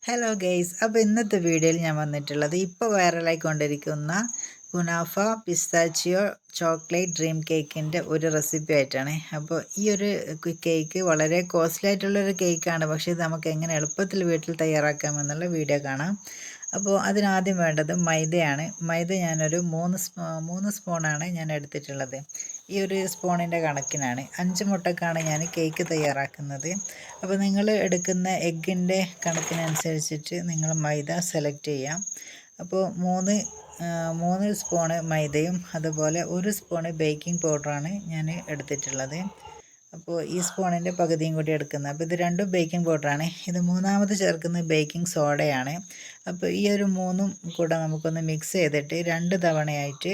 Hello guys, അപ്പോൾ ഇന്നത്തെ വീഡിയോയിൽ ഞാൻ വന്നിട്ടുള്ളത് ഇപ്പോൾ വൈറലായിക്കൊണ്ടിരിക്കുന്ന കുനാഫ പിസ്താച്ചിയോ ചോക്ലേറ്റ് ഡ്രീം കേക്കിൻ്റെ ഒരു റെസിപ്പി ആയിട്ടാണ്. അപ്പോൾ ഈ ഒരു കേക്ക് വളരെ കോസ്റ്റ്ലി ആയിട്ടുള്ളൊരു കേക്കാണ്, പക്ഷേ ഇത് നമുക്ക് എങ്ങനെ എളുപ്പത്തിൽ വീട്ടിൽ തയ്യാറാക്കാമെന്നുള്ള വീഡിയോ കാണാം. അപ്പോൾ അതിനാദ്യം വേണ്ടത് മൈദയാണ്. മൈദ ഞാനൊരു മൂന്ന് സ്പൂണാണ് ഞാൻ എടുത്തിട്ടുള്ളത്. ഈ ഒരു സ്പൂണിൻ്റെ കണക്കിനാണ് 5 മുട്ടക്കാണ് ഞാൻ കേക്ക് തയ്യാറാക്കുന്നത്. അപ്പോൾ നിങ്ങൾ എടുക്കുന്ന എഗ്ഗിൻ്റെ കണക്കിനനുസരിച്ചിട്ട് നിങ്ങൾ മൈദ സെലക്ട് ചെയ്യാം. അപ്പോൾ മൂന്ന് സ്പൂണ് മൈദയും അതുപോലെ 1 സ്പൂണ് ബേക്കിംഗ് പൗഡറാണ് ഞാൻ എടുത്തിട്ടുള്ളത്. അപ്പോൾ ഈ സ്പൂണിൻ്റെ പകുതിയും കൂടി എടുക്കുന്നത്. അപ്പോൾ ഇത് രണ്ടും ബേക്കിംഗ് പൗഡറാണ്. ഇത് മൂന്നാമത് ചേർക്കുന്നത് ബേക്കിംഗ് സോഡയാണ്. അപ്പോൾ ഈ ഒരു മൂന്നും കൂടെ നമുക്കൊന്ന് മിക്സ് ചെയ്തിട്ട് 2 തവണയായിട്ട്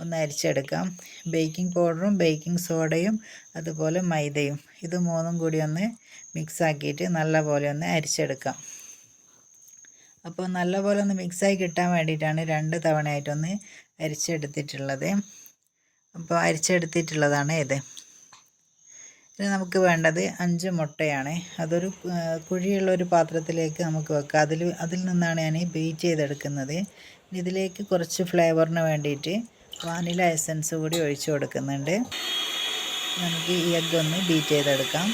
ഒന്ന് അരിച്ചെടുക്കാം. ബേക്കിംഗ് പൗഡറും ബേക്കിംഗ് സോഡയും അതുപോലെ മൈദയും ഇത് മൂന്നും കൂടി ഒന്ന് മിക്സ് ആക്കിയിട്ട് നല്ലപോലെ ഒന്ന് അരിച്ചെടുക്കാം. അപ്പോൾ നല്ലപോലെ ഒന്ന് മിക്സായി കിട്ടാൻ വേണ്ടിയിട്ടാണ് 2 തവണയായിട്ടൊന്ന് അരിച്ചെടുത്തിട്ടുള്ളത്. അപ്പോൾ അരിച്ചെടുത്തിട്ടുള്ളതാണ് ഇത്. ഇനി നമുക്ക് വേണ്ടത് 5 മുട്ടയാണ്. അതൊരു കുഴിയുള്ളൊരു പാത്രത്തിലേക്ക് നമുക്ക് വെക്കാം. അതിൽ നിന്നാണ് ഞാൻ ബീറ്റ് ചെയ്തെടുക്കുന്നത്. ഇതിലേക്ക് കുറച്ച് ഫ്ലേവറിന് വേണ്ടിയിട്ട് വാനില എസൻസ് കൂടി ഒഴിച്ചു കൊടുക്കുന്നുണ്ട്. നമുക്ക് ഈ എഗ്ഗ് ഒന്ന് ബീറ്റ് ചെയ്തെടുക്കാം.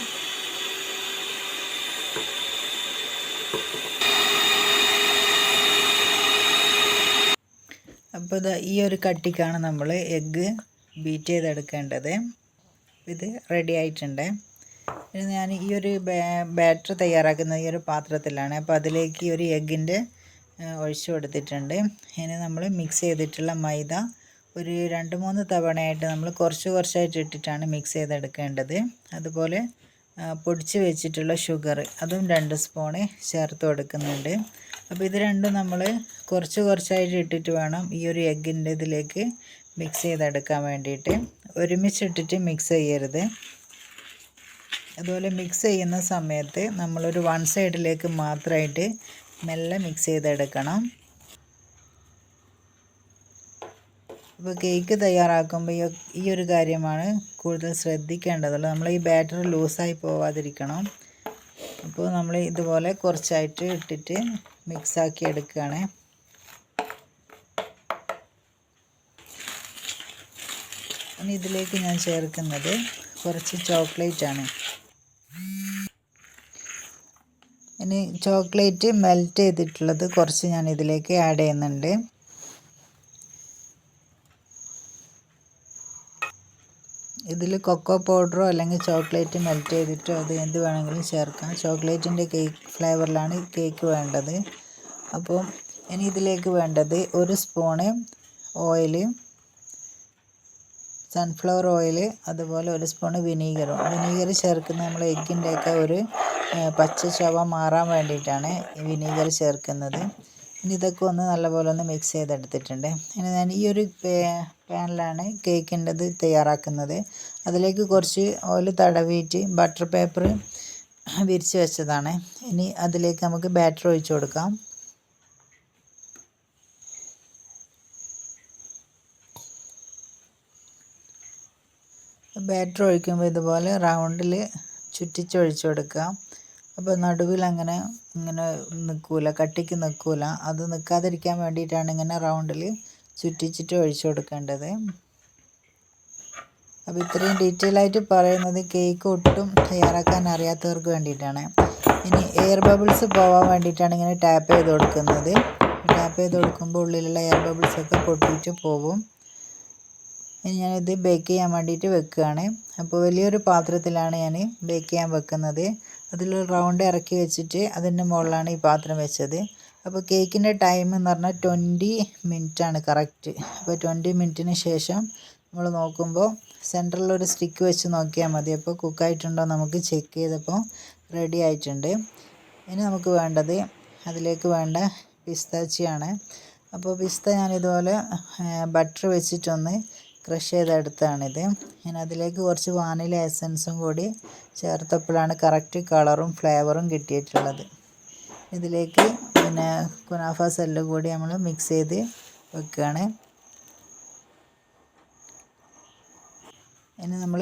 അപ്പോൾ ഈ ഒരു കട്ടിക്കാണ് നമ്മൾ എഗ്ഗ് ബീറ്റ് ചെയ്തെടുക്കേണ്ടത്. ഇത് റെഡി ആയിട്ടുണ്ട്. ഇനി ഞാൻ ഈ ഒരു ബാറ്റർ തയ്യാറാക്കുന്ന ഈ ഒരു പാത്രത്തിലാണ്. അപ്പോൾ അതിലേക്ക് ഈ ഒരു എഗ്ഗിൻ്റെ ഒഴിച്ചു കൊടുത്തിട്ടുണ്ട്. ഇനി നമ്മൾ മിക്സ് ചെയ്തിട്ടുള്ള മൈദ ഒരു 2-3 തവണയായിട്ട് നമ്മൾ കുറച്ചായിട്ട് ഇട്ടിട്ടാണ് മിക്സ് ചെയ്തെടുക്കേണ്ടത്. അതുപോലെ പൊടിച്ച് വെച്ചിട്ടുള്ള ഷുഗർ അതും 2 സ്പൂണ് ചേർത്ത് കൊടുക്കുന്നുണ്ട്. അപ്പോൾ ഇത് രണ്ടും നമ്മൾ കുറച്ചായിട്ട് ഇട്ടിട്ട് വേണം ഈ ഒരു എഗ്ഗിൻ്റെ ഇതിലേക്ക് മിക്സ് ചെയ്തെടുക്കാൻ വേണ്ടിയിട്ട്. ഒരുമിച്ചിട്ടിട്ട് മിക്സ് ചെയ്യരുത്. അതുപോലെ മിക്സ് ചെയ്യുന്ന സമയത്ത് നമ്മളൊരു 1 സൈഡിലേക്ക് മാത്രമായിട്ട് മെല്ലെ മിക്സ് ചെയ്തെടുക്കണം. അപ്പോൾ കേക്ക് തയ്യാറാക്കുമ്പോൾ ഈ ഒരു കാര്യമാണ് കൂടുതൽ ശ്രദ്ധിക്കേണ്ടതുള്ളൂ. നമ്മൾ ഈ ബാറ്റർ ലൂസായി പോവാതിരിക്കണം. അപ്പോൾ നമ്മൾ ഇതുപോലെ കുറച്ചായിട്ട് ഇട്ടിട്ട് മിക്സാക്കി എടുക്കുകയാണ്. ഇനി ഇതിലേക്ക് ഞാൻ ചേർക്കുന്നത് കുറച്ച് ചോക്ലേറ്റ് ആണ്. ഇനി ചോക്ലേറ്റ് മെൽറ്റ് ചെയ്തിട്ടുള്ളത് കുറച്ച് ഞാൻ ഇതിലേക്ക് ആഡ് ചെയ്യുന്നുണ്ട്. ഇതിൽ കൊക്കോ പൗഡറോ അല്ലെങ്കിൽ ചോക്ലേറ്റ് മെൽറ്റ് ചെയ്തിട്ടോ അത് എന്ത് വേണമെങ്കിലും ചേർക്കാം. ചോക്ലേറ്റിൻ്റെ കേക്ക് ഫ്ലേവറിലാണ് കേക്ക് വേണ്ടത്. അപ്പോൾ ഇനി ഇതിലേക്ക് വേണ്ടത് 1 സ്പൂണ് ഓയിൽ, സൺഫ്ലവർ ഓയിൽ, അതുപോലെ 1 സ്പൂണ് വിനീഗർ ചേർക്കുന്നത് നമ്മൾ എഗ്ഗിൻ്റെയൊക്കെ ഒരു പച്ച ചവ മാറാൻ വേണ്ടിയിട്ടാണ് വിനീഗർ ചേർക്കുന്നത്. ഇനി ഇതൊക്കെ ഒന്ന് നല്ലപോലെ ഒന്ന് മിക്സ് ചെയ്തെടുത്തിട്ടുണ്ട്. ഇനി ഞാൻ ഈ ഒരു പാനിലാണ് കേക്കിൻ്റെത് തയ്യാറാക്കുന്നത്. അതിലേക്ക് കുറച്ച് ഓയിൽ തടവിയിട്ട് ബട്ടർ പേപ്പർ വിരിച്ച് വെച്ചതാണ്. ഇനി അതിലേക്ക് നമുക്ക് ബാറ്റർ ഒഴിച്ച് കൊടുക്കാം. ബാറ്റർ ഒഴിക്കുമ്പോൾ ഇതുപോലെ റൗണ്ടിൽ ചുറ്റിച്ചൊഴിച്ച് കൊടുക്കാം. അപ്പോൾ നടുവിൽ ഇങ്ങനെ നിൽക്കില്ല, കട്ടിക്ക് നിൽക്കില്ല. അത് നിൽക്കാതിരിക്കാൻ വേണ്ടിയിട്ടാണ് ഇങ്ങനെ റൗണ്ടിൽ ചുറ്റിച്ചിട്ട് ഒഴിച്ചു കൊടുക്കേണ്ടത്. അപ്പോൾ ഇത്രയും ഡീറ്റെയിൽ ആയിട്ട് പറയുന്നത് കേക്ക് ഒട്ടും തയ്യാറാക്കാൻ അറിയാത്തവർക്ക് വേണ്ടിയിട്ടാണ്. ഇനി എയർ ബബിൾസ് പോകാൻ വേണ്ടിയിട്ടാണ് ഇങ്ങനെ ടാപ്പ് ചെയ്ത് കൊടുക്കുന്നത്. ടാപ്പ് ചെയ്ത് കൊടുക്കുമ്പോൾ ഉള്ളിലുള്ള എയർ ബബിൾസൊക്കെ പൊട്ടിയിട്ട് പോകും. ഇനി ഞാനിത് ബേക്ക് ചെയ്യാൻ വേണ്ടിയിട്ട് വെക്കുകയാണ്. അപ്പോൾ വലിയൊരു പാത്രത്തിലാണ് ഞാൻ ബേക്ക് ചെയ്യാൻ വെക്കുന്നത്. അതിൽ റൗണ്ട് ഇറക്കി വെച്ചിട്ട് അതിൻ്റെ മുകളിലാണ് ഈ പാത്രം വെച്ചത്. അപ്പോൾ കേക്കിൻ്റെ ടൈം എന്ന് പറഞ്ഞാൽ 20 മിനിറ്റാണ് കറക്റ്റ്. അപ്പോൾ 20 മിനിറ്റിന് ശേഷം നമ്മൾ നോക്കുമ്പോൾ സെൻറ്ററിലൊരു സ്റ്റിക്ക് വെച്ച് നോക്കിയാൽ മതി. അപ്പോൾ കുക്കായിട്ടുണ്ടോ നമുക്ക് ചെക്ക് ചെയ്തപ്പോൾ റെഡി ആയിട്ടുണ്ട്. ഇനി നമുക്ക് വേണ്ടത് അതിലേക്ക് വേണ്ട പിസ്താച്ചിയാണ്. അപ്പോൾ പിസ്ത ഞാനിതുപോലെ ബട്ടർ വെച്ചിട്ടൊന്ന് ക്രഷ് ചെയ്തെടുത്താണിത്. ഞാൻ അതിലേക്ക് കുറച്ച് വാനില എസൻസും കൂടി ചേർത്തപ്പോഴാണ് കറക്റ്റ് കളറും ഫ്ലേവറും കിട്ടിയിട്ടുള്ളത്. ഇതിലേക്ക് കുനാഫ സെല്ല് കൂടി നമ്മൾ മിക്സ് ചെയ്ത് വെക്കുകയാണ്. ഇനി നമ്മൾ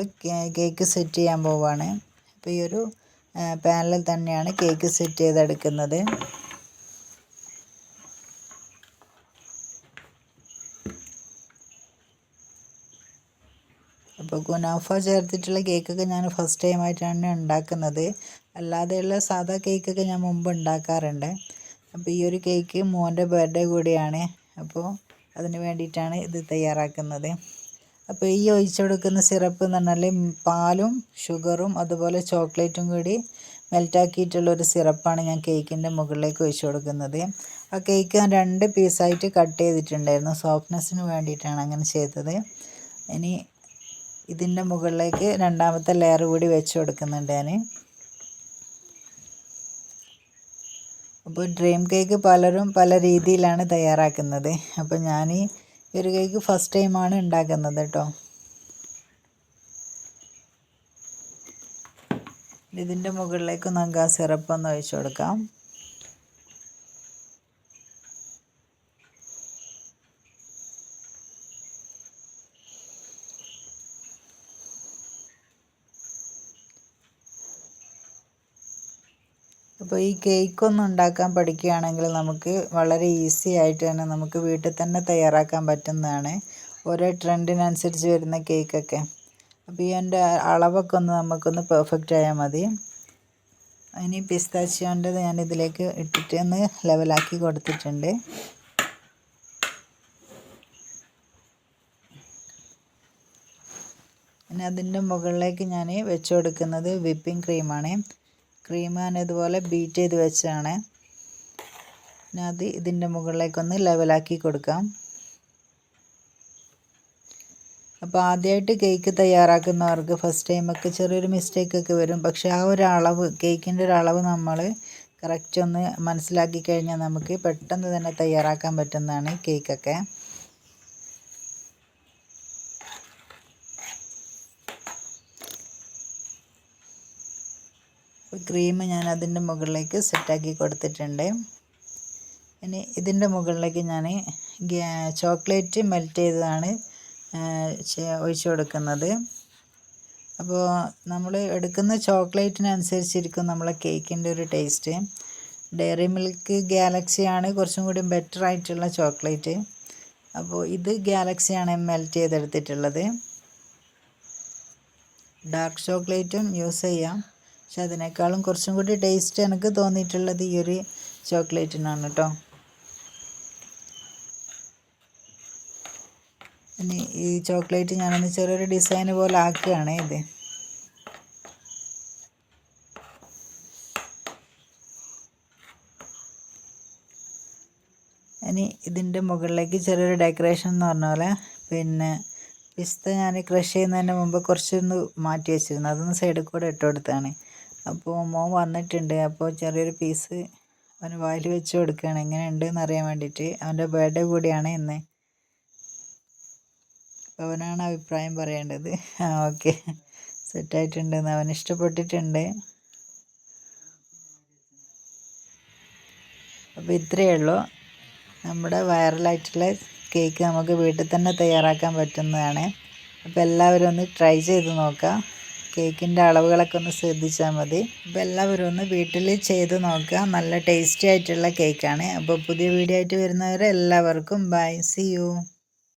കേക്ക് സെറ്റ് ചെയ്യാൻ പോവുകയാണ്. അപ്പോൾ ഈ ഒരു പാനിൽ തന്നെയാണ് കേക്ക് സെറ്റ് ചെയ്തെടുക്കുന്നത്. അപ്പോൾ കുനാഫ ചേർത്തിട്ടുള്ള കേക്കൊക്കെ ഞാൻ ഫസ്റ്റ് ടൈം ആയിട്ടാണ് ഉണ്ടാക്കുന്നത്. അല്ലാതെയുള്ള സാധാ കേക്കൊക്കെ ഞാൻ മുമ്പ് ഉണ്ടാക്കാറുണ്ട്. അപ്പോൾ ഈ ഒരു കേക്ക് മോൻ്റെ ബർത്ത്ഡേ കൂടിയാണ്. അപ്പോൾ അതിന് വേണ്ടിയിട്ടാണ് ഇത് തയ്യാറാക്കുന്നത്. അപ്പോൾ ഈ ഒഴിച്ചു കൊടുക്കുന്ന സിറപ്പ് എന്ന് പറഞ്ഞാൽ പാലും ഷുഗറും അതുപോലെ ചോക്ലേറ്റും കൂടി മെൽറ്റാക്കിയിട്ടുള്ളൊരു സിറപ്പാണ് ഞാൻ കേക്കിൻ്റെ മുകളിലേക്ക് ഒഴിച്ചു കൊടുക്കുന്നത്. ആ കേക്ക് ഞാൻ 2 പീസായിട്ട് കട്ട് ചെയ്തിട്ടുണ്ടായിരുന്നു. സോഫ്റ്റ്നെസ്സിന് വേണ്ടിയിട്ടാണ് അങ്ങനെ ചെയ്തത്. ഇനി ഇതിൻ്റെ മുകളിലേക്ക് രണ്ടാമത്തെ ലെയർ കൂടി വെച്ച് കൊടുക്കുന്നുണ്ട് ഞാൻ. അപ്പോൾ ഡ്രീം കേക്ക് പലരും പല രീതിയിലാണ് തയ്യാറാക്കുന്നത്. അപ്പോൾ ഞാൻ ഈ ഒരു കേക്ക് ഫസ്റ്റ് ടൈമാണ് ഉണ്ടാക്കുന്നത് കേട്ടോ. ഇതിൻ്റെ മുകളിലേക്ക് നമുക്ക് ആ സിറപ്പ് ഒന്ന് ഒഴിച്ചു കൊടുക്കാം. അപ്പോൾ ഈ കേക്കൊന്നും ഉണ്ടാക്കാൻ പഠിക്കുകയാണെങ്കിൽ നമുക്ക് വളരെ ഈസി ആയിട്ട് തന്നെ നമുക്ക് വീട്ടിൽ തന്നെ തയ്യാറാക്കാൻ പറ്റുന്നതാണ്, ഓരോ ട്രെൻഡിനനുസരിച്ച് വരുന്ന കേക്കൊക്കെ. അപ്പോൾ ഈ എൻ്റെ അളവൊക്കെ നമുക്കൊന്ന് പെർഫെക്റ്റ് ആയാൽ മതി. ഇനി പിസ്താച്ചിയോൻ്റെ ഞാൻ ഇതിലേക്ക് ഇട്ടിട്ട് ഒന്ന് ലെവലാക്കി കൊടുത്തിട്ടുണ്ട്. ഇനി അതിൻ്റെ മുകളിലേക്ക് ഞാൻ വെച്ച് കൊടുക്കുന്നത് വിപ്പിംഗ് ക്രീമാണ്. ക്രീം ഞാൻ ഇതുപോലെ ബീറ്റ് ചെയ്ത് വെച്ചാണ്. പിന്നെ അത് ഇതിൻ്റെ മുകളിലേക്കൊന്ന് ലെവലാക്കി കൊടുക്കാം. അപ്പോൾ ആദ്യമായിട്ട് കേക്ക് തയ്യാറാക്കുന്നവർക്ക് ഫസ്റ്റ് ടൈമൊക്കെ ചെറിയൊരു മിസ്റ്റേക്കൊക്കെ വരും. പക്ഷേ ആ ഒരു അളവ്, കേക്കിൻ്റെ ഒരു അളവ് നമ്മൾ കറക്റ്റ് ഒന്ന് മനസ്സിലാക്കി കഴിഞ്ഞാൽ നമുക്ക് പെട്ടെന്ന് തന്നെ തയ്യാറാക്കാൻ പറ്റുന്നതാണ് കേക്കൊക്കെ. ക്രീം ഞാൻ അതിൻ്റെ മുകളിലേക്ക് സെറ്റാക്കി കൊടുത്തിട്ടുണ്ട്. ഇനി ഇതിൻ്റെ മുകളിലേക്ക് ഞാൻ ചോക്ലേറ്റ് മെൽറ്റ് ചെയ്തതാണ് ഒഴിച്ചു കൊടുക്കുന്നത്. അപ്പോൾ നമ്മൾ എടുക്കുന്ന ചോക്ലേറ്റിനനുസരിച്ചിരിക്കും നമ്മളെ കേക്കിൻ്റെ ഒരു ടേസ്റ്റ്. ഡയറി മിൽക്ക് ഗാലക്സിയാണ് കുറച്ചും കൂടി ബെറ്റർ ആയിട്ടുള്ള ചോക്ലേറ്റ്. അപ്പോൾ ഇത് ഗാലക്സിയാണ് മെൽറ്റ് ചെയ്തെടുത്തിട്ടുള്ളത്. ഡാർക്ക് ചോക്ലേറ്റും യൂസ് ചെയ്യാം, പക്ഷെ അതിനേക്കാളും കുറച്ചും കൂടി ടേസ്റ്റ് എനിക്ക് തോന്നിയിട്ടുള്ളത് ഈ ഒരു ചോക്ലേറ്റിനാണ് കേട്ടോ. ഇനി ഈ ചോക്ലേറ്റ് ഞാനൊന്ന് ചെറിയൊരു ഡിസൈൻ പോലെ ആക്കുകയാണ് ഇത്. ഇനി ഇതിൻ്റെ മുകളിലേക്ക് ചെറിയൊരു ഡെക്കറേഷൻ എന്ന് പറഞ്ഞ പോലെ പിന്നെ പിസ്ത ഞാൻ ക്രഷ് ചെയ്യുന്നതിന് മുമ്പ് കുറച്ചൊന്ന് മാറ്റി വെച്ചിരുന്നു, അതൊന്ന് സൈഡിൽ കൂടെ ഇട്ട് കൊടുത്താണ്. അപ്പോൾ മോൻ വന്നിട്ടുണ്ട്. അപ്പോൾ ചെറിയൊരു പീസ് അവന് വായിൽ വെച്ച് കൊടുക്കുകയാണ് എങ്ങനെയുണ്ടെന്ന് അറിയാൻ വേണ്ടിയിട്ട്. അവൻ്റെ ബർത്ത്ഡേ കൂടിയാണ് ഇന്ന്. അവനാണ് അഭിപ്രായം പറയേണ്ടത്. ഓക്കെ, സെറ്റായിട്ടുണ്ടെന്ന് അവന് ഇഷ്ടപ്പെട്ടിട്ടുണ്ട്. അപ്പോൾ ഇത്രയേ ഉള്ളൂ. നമ്മുടെ വൈറലായിട്ടുള്ള കേക്ക് നമുക്ക് വീട്ടിൽ തന്നെ തയ്യാറാക്കാൻ പറ്റുന്നതാണ്. അപ്പോൾ എല്ലാവരും ഒന്ന് ട്രൈ ചെയ്ത് നോക്കാം. കേക്കിൻ്റെ അളവുകളൊക്കെ ഒന്ന് ശ്രദ്ധിച്ചാൽ മതി. അപ്പോൾ എല്ലാവരും ഒന്ന് വീട്ടിൽ ചെയ്ത് നോക്കുക. നല്ല ടേസ്റ്റി ആയിട്ടുള്ള കേക്കാണ്. അപ്പോൾ പുതിയ വീഡിയോ ആയിട്ട് വരുന്നവരെ എല്ലാവർക്കും ബൈ, സീ യു.